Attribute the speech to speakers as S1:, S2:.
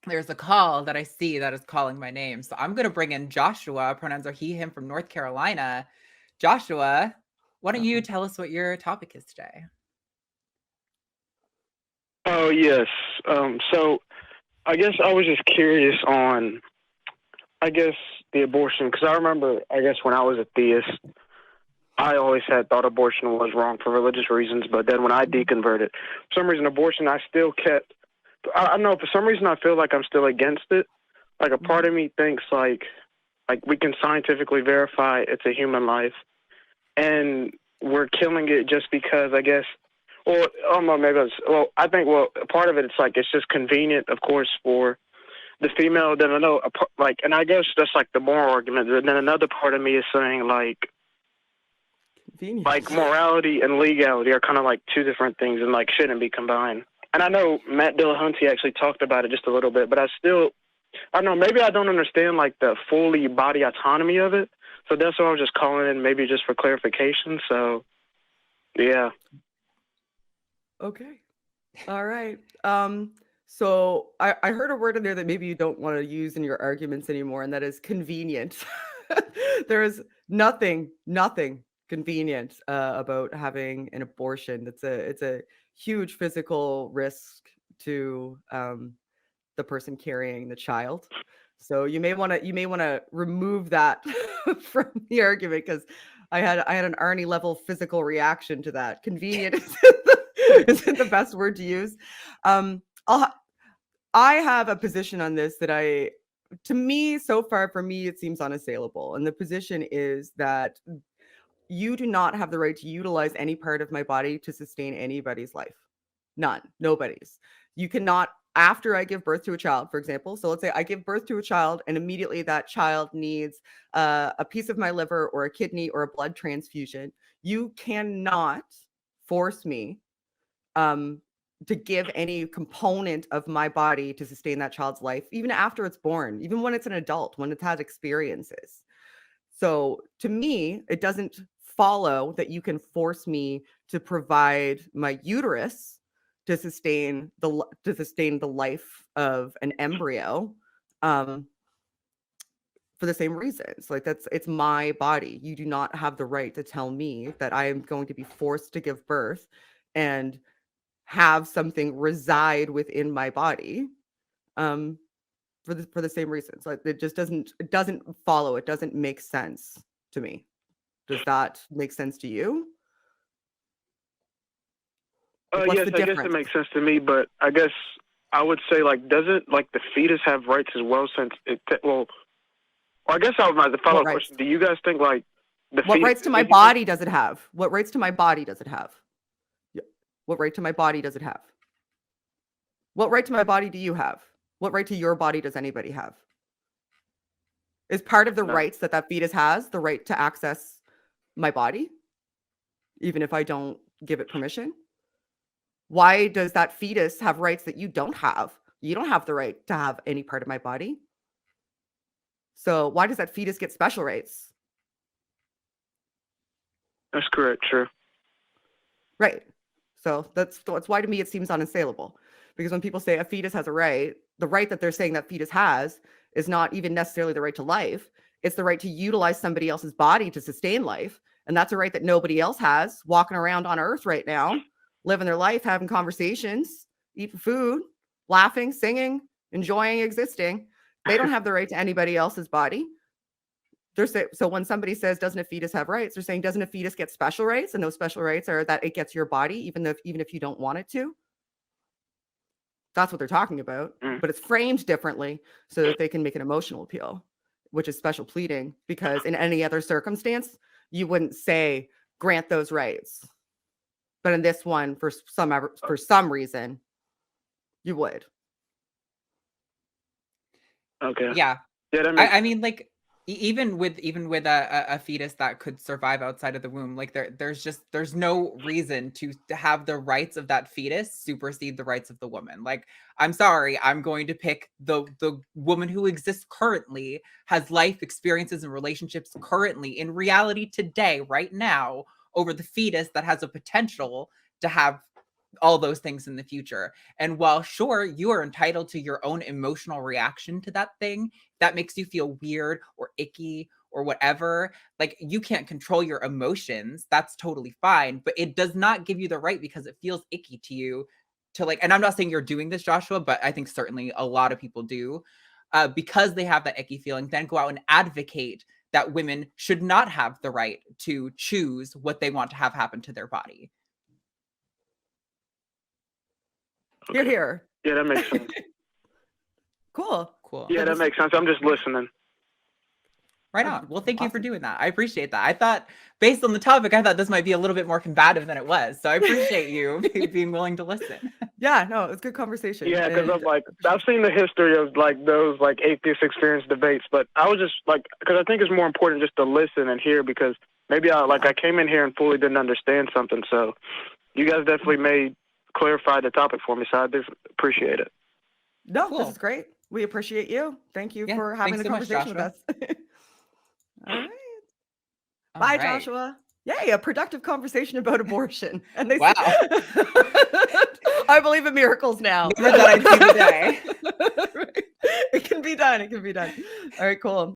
S1: there's a call that I see that is calling my name. So I'm going to bring in Joshua. Pronouns are he, him, from North Carolina. Joshua, why don't you tell us what your topic is today?
S2: Oh, yes. So I guess I was just curious on, I guess, the abortion, because I remember, I guess, when I was a theist, I always had thought abortion was wrong for religious reasons, but then when I deconverted, for some reason, abortion, I still kept, I don't know, for some reason, I feel like I'm still against it. Like, a part of me thinks, like we can scientifically verify it's a human life, and we're killing it just because, I guess, well, I don't know, maybe I think, part of it, it's like, it's just convenient, of course, for the female. Then I know, like, and I guess that's like the moral argument. And then another part of me is saying, like morality and legality are kind of like two different things and like shouldn't be combined. And I know Matt Dillahunty actually talked about it just a little bit, but I don't know, maybe I don't understand like the fully body autonomy of it. So that's why I was just calling in, maybe just for clarification. So, yeah.
S3: Okay. All right. So I heard a word in there that maybe you don't want to use in your arguments anymore, and that is convenient. There is nothing convenient about having an abortion. It's a huge physical risk to the person carrying the child. So you may want to remove that from the argument, because I had an Arnie level physical reaction to that. Convenient isn't the best word to use. I have a position on this that to me, so far, for me, it seems unassailable. And the position is that you do not have the right to utilize any part of my body to sustain anybody's life. None. Nobody's. You cannot, after I give birth to a child, for example. So let's say I give birth to a child and immediately that child needs a piece of my liver or a kidney or a blood transfusion. You cannot force me to give any component of my body to sustain that child's life, even after it's born, even when it's an adult, when it's had experiences. So to me, it doesn't follow that you can force me to provide my uterus to sustain the life of an embryo, for the same reasons. Like, it's my body. You do not have the right to tell me that I am going to be forced to give birth and have something reside within my body, for the same reasons. Like, it doesn't follow. It doesn't make sense to me. Does that make sense to you? Like, what's
S2: Yes,
S3: the
S2: I guess it
S3: difference?
S2: makes sense to me, but I guess I would say, like, doesn't, like, the fetus have rights as well, since well, I guess I would have the
S3: What
S2: follow-up
S3: rights?
S2: question. Do you guys think, like, the
S3: What
S2: fetus
S3: rights to
S2: is
S3: my
S2: a human?
S3: body does it have? What rights to my body does it have? Yeah. What right to my body does it have? What right to my body do you have? What right to your body does anybody have? Is part of the
S2: No.
S3: rights that fetus has the right to access my body, even if I don't give it permission? Why does that fetus have rights that you don't have? You don't have the right to have any part of my body. So why does that fetus get special rights?
S2: That's correct, sure.
S3: Right. So that's why, to me, it seems unassailable. Because when people say a fetus has a right, the right that they're saying that fetus has is not even necessarily the right to life. It's the right to utilize somebody else's body to sustain life. And that's a right that nobody else has, walking around on Earth right now, living their life, having conversations, eating food, laughing, singing, enjoying existing. They don't have the right to anybody else's body. So when somebody says, doesn't a fetus have rights? They're saying, doesn't a fetus get special rights? And those special rights are that it gets your body, even if you don't want it to. That's what they're talking about.
S2: Mm.
S3: But it's framed differently so that they can make an emotional appeal, which is special pleading, because in any other circumstance, you wouldn't say grant those rights. But in this one, for some reason, you would.
S2: Okay.
S1: Yeah.
S2: Yeah, that makes
S1: I mean, like, even with a fetus that could survive outside of the womb, like, there's no reason to have the rights of that fetus supersede the rights of the woman. Like, I'm sorry, I'm going to pick the woman who exists currently, has life experiences and relationships currently in reality today, right now, over the fetus that has a potential to have all those things in the future. And while sure, you are entitled to your own emotional reaction to that thing, that makes you feel weird or icky or whatever, like you can't control your emotions. That's totally fine, but it does not give you the right, because it feels icky to you, to like, and I'm not saying you're doing this, Joshua, but I think certainly a lot of people do, because they have that icky feeling, then go out and advocate that women should not have the right to choose what they want to have happen to their body.
S3: You're here.
S2: Yeah, that makes sense.
S3: Cool.
S2: Yeah, that makes sense. I'm just listening.
S1: Right on. Well, thank you for doing that. I appreciate that. I thought, based on the topic, I thought this might be a little bit more combative than it was. So I appreciate you being willing to listen.
S3: Yeah, no, it's good conversation.
S2: Yeah, because I'm like, I've seen the history of like those like Atheist Experience debates, but I was just like, because I think it's more important just to listen and hear, because maybe I came in here and fully didn't understand something. So you guys definitely clarify the topic for me, so I just appreciate it.
S3: No, cool. This is great. We appreciate you. Thank you for having the conversation with us. All right. Bye, Joshua. Yay, a productive conversation about abortion. And they
S1: wow.
S3: I believe in miracles now.
S1: Never thought I'd see the day.
S3: It can be done. It can be done. All right, cool.